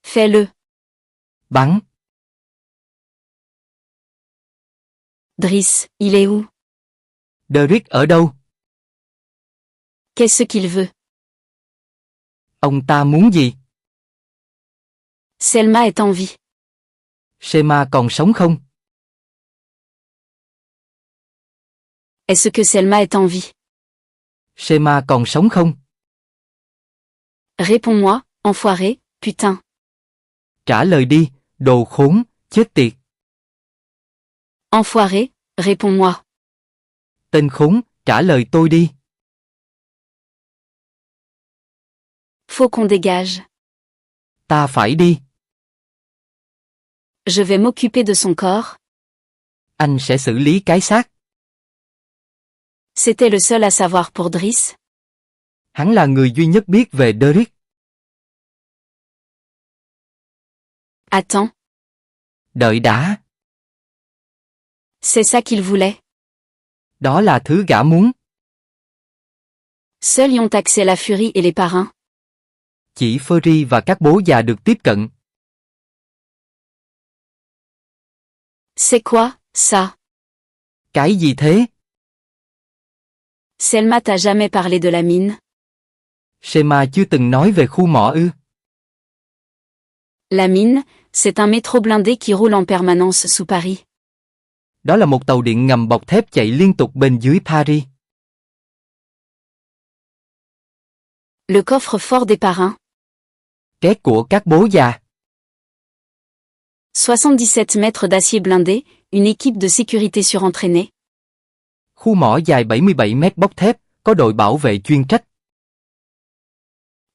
Fais-le. Bắn. Driss, il est où? Derek ở đâu? Qu'est-ce qu'il veut? Ông ta muốn gì? Selma est en vie. Shema còn sống không? Est-ce que Selma est en vie? Shema còn sống không? Réponds-moi, enfoiré, putain. Trả lời đi, đồ khốn, chết tiệt. Enfoiré, réponds-moi. Tên khốn, trả lời tôi đi. Faut qu'on dégage. Ta phải đi. Je vais m'occuper de son corps. Anh sẽ xử lý cái xác. C'était le seul à savoir pour Driss. Hắn là người duy nhất biết về Derek. Attends, Đợi đã. c'est ça qu'il voulait. Đó là thứ gã muốn. Seuls y ont accès la furie et les parrains. Chỉ Furry và các bố già được tiếp cận. C'est quoi, ça? Cái gì thế? Selma t'a jamais parlé de la mine. Shema chưa từng nói về khu mỏ ư? La mine, c'est un métro blindé qui roule en permanence sous Paris. Đó là một tàu điện ngầm bọc thép chạy liên tục bên dưới Paris. Le coffre-fort des parrains. Két của các bố già. 77 mètres d'acier blindé, une équipe de sécurité surentraînée. Khu mỏ dài 77 mét bọc thép, có đội bảo vệ chuyên trách.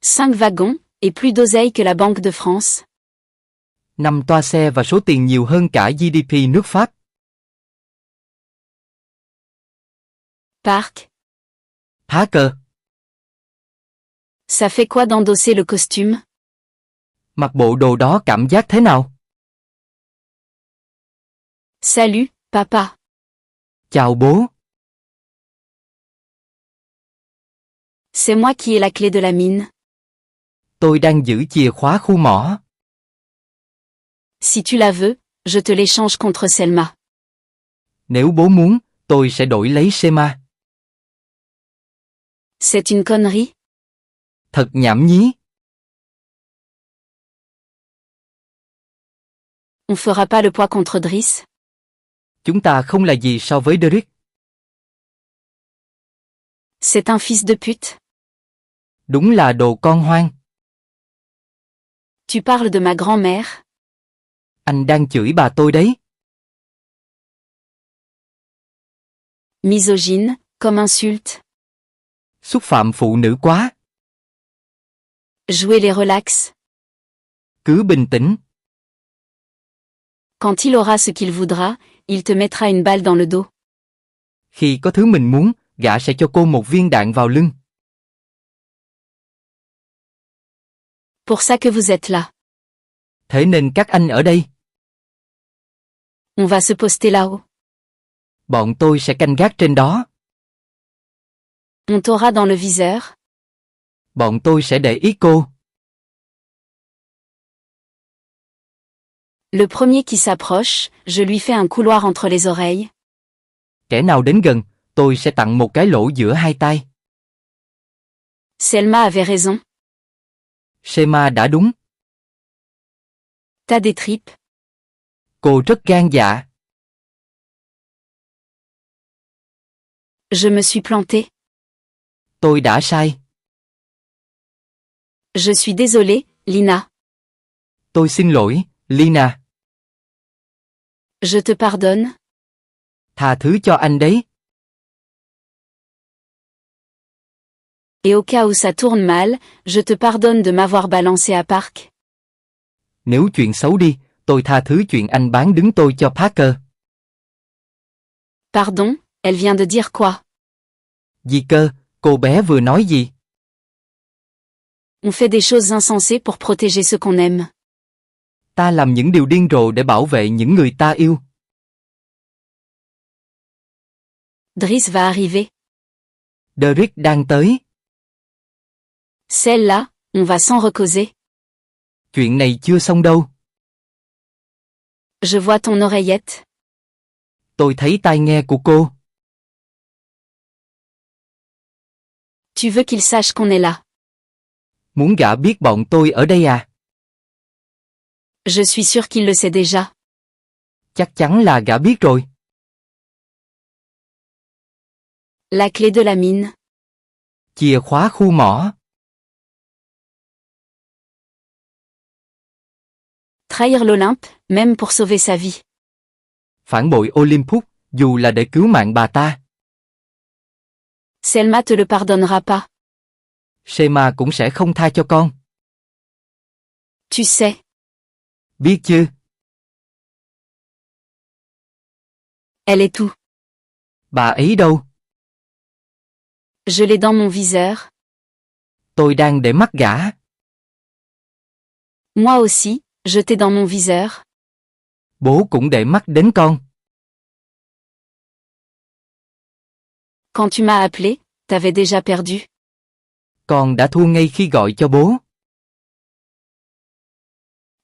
5 wagons, et plus d'oseille que la Banque de France. 5 toa xe và số tiền nhiều hơn cả GDP nước Pháp. Parc. Phá cờ. Ça fait quoi d'endosser le costume? Mặc bộ đồ đó cảm giác thế nào? Salut, papa. Chào bố. C'est moi qui ai la clé de la mine. Tôi đang giữ chìa khóa khu mỏ. Si tu la veux, je te l'échange contre Selma. Nếu bố muốn, tôi sẽ đổi lấy Shema. C'est une connerie. Thật nhảm nhí. On fera pas le poids contre Driss. Chúng ta không là gì so với Derek. C'est un fils de pute. Đúng là đồ con hoang. Tu parles de ma grand-mère. Anh đang chửi bà tôi đấy. Misogyne, comme insulte. Xúc phạm phụ nữ quá. Jouez les relax. Cứ bình tĩnh. Quand il aura ce qu'il voudra, il te mettra une balle dans le dos. Khi có thứ mình muốn, gã sẽ cho cô một viên đạn vào lưng. Pour ça que vous êtes là. Thế nên các anh ở đây. On va se poster là-haut. Bọn tôi sẽ canh gác trên đó. On t'aura dans le viseur. Bọn tôi sẽ để ý cô. Le premier qui s'approche, je lui fais un couloir entre les oreilles. Kẻ nào đến gần, tôi sẽ tặng một cái lỗ giữa hai tai. Selma avait raison. Shema đã đúng. T'as des tripes. Cô rất gan dạ. Je me suis planté. Tôi đã sai. Je suis désolé, Lina. Tôi xin lỗi, Lina. Je te pardonne. Tha thứ cho anh đấy. Et au cas où ça tourne mal, je te pardonne de m'avoir balancé à Park. Nếu chuyện xấu đi, tôi tha thứ chuyện anh bán đứng tôi cho Parker. Pardon, elle vient de dire quoi? Gì cơ, cô bé vừa nói gì? On fait des choses insensées pour protéger ceux qu'on aime. Ta làm những điều điên rồ để bảo vệ những người ta yêu. Driss va arriver. Derek đang tới. Celle-là, on va s'en recauser. Chuyện này chưa xong đâu. Je vois ton oreillette. Tôi thấy tai nghe của cô. Tu veux qu'il sache qu'on est là. Muốn gã biết bọn tôi ở đây à? Je suis sûr qu'il le sait déjà. Chắc chắn là gã biết rồi. La clé de la mine. Chìa khóa khu mỏ. Trahir l'Olympe, même pour sauver sa vie. Phản bội Olympus, dù là để cứu mạng bà ta. Selma te le pardonnera pas. Shema cũng sẽ không tha cho con. Tu sais. Biết chứ? Elle est où? Bà ấy đâu? Je l'ai dans mon viseur. Tôi đang để mắt gã. Moi aussi, je t'ai dans mon viseur. Bố cũng để mắt đến con. Quand tu m'as appelé, t'avais déjà perdu. Con đã thua ngay khi gọi cho bố.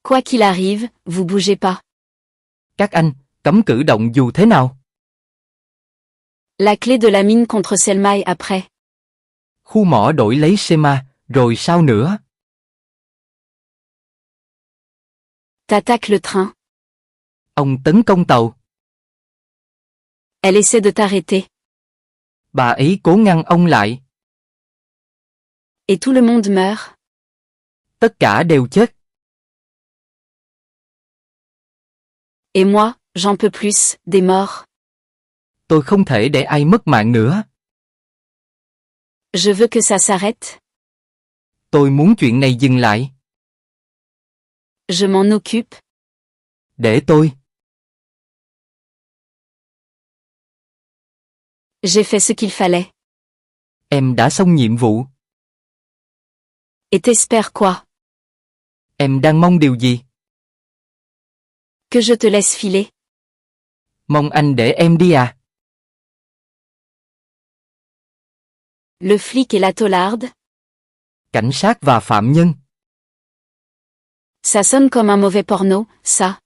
Quoi qu'il arrive, vous bougez pas. Các anh, cấm cử động dù thế nào. La clé de la mine contre Selma et après. Khu mỏ đổi lấy Shema, rồi sao nữa? T'attaques le train. Ông tấn công tàu. Elle essaie de t'arrêter. Bà ấy cố ngăn ông lại. Et tout le monde meurt. Tất cả đều chết. Et moi, j'en peux plus, des morts. Tôi không thể để ai mất mạng nữa. Je veux que ça s'arrête. Tôi muốn chuyện này dừng lại. Je m'en occupe. Để tôi. J'ai fait ce qu'il fallait. Em đã xong nhiệm vụ. Et t'espères quoi? Em đang mong điều gì? Que je te laisse filer. Mong anh để em đi à? Le flic et la taularde. Cảnh sát và phạm nhân. Ça sonne comme un mauvais porno, ça.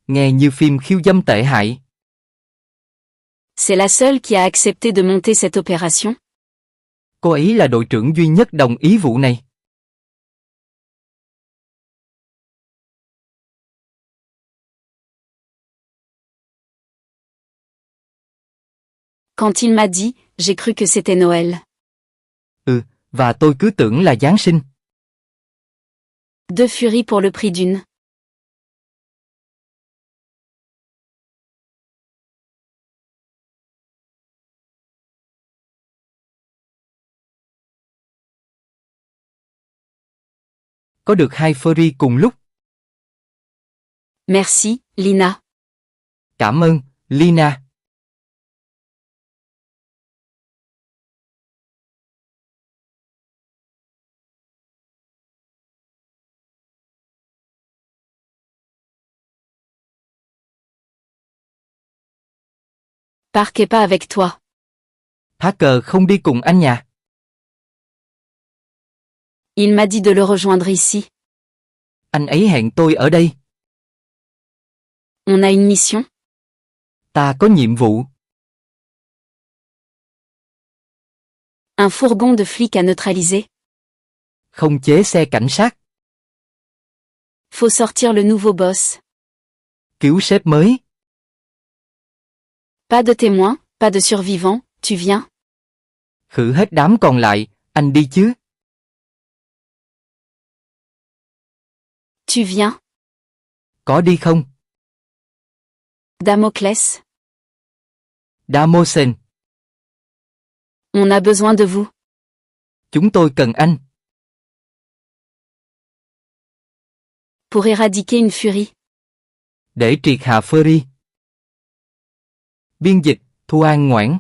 Nghe như phim khiêu dâm tệ hại. C'est la seule qui a accepté de monter cette opération. Cô ấy là đội trưởng duy nhất đồng ý vụ này. Quand il m'a dit, j'ai cru que c'était Noël. Và tôi cứ tưởng là Giáng sinh. Deux furies pour le prix d'une. Có được hai Furry cùng lúc. Merci, Lina. Cảm ơn, Lina. Park est pas avec toi. Parker không đi cùng anh nhà. Il m'a dit de le rejoindre ici. Anh ấy hẹn tôi ở đây. On a une mission. Ta có nhiệm vụ. Un fourgon de flics à neutraliser. Không chế xe cảnh sát. Faut sortir le nouveau boss. Cứu sếp mới. Pas de témoins, pas de survivants, tu viens? Khử hết đám còn lại, anh đi chứ? Tu viens? Có đi không? Damoclès. Damosen. On a besoin de vous. Chúng tôi cần anh. Pour éradiquer une furie. Để triệt hạ Fury. Biên dịch, Thu An Ngoãn.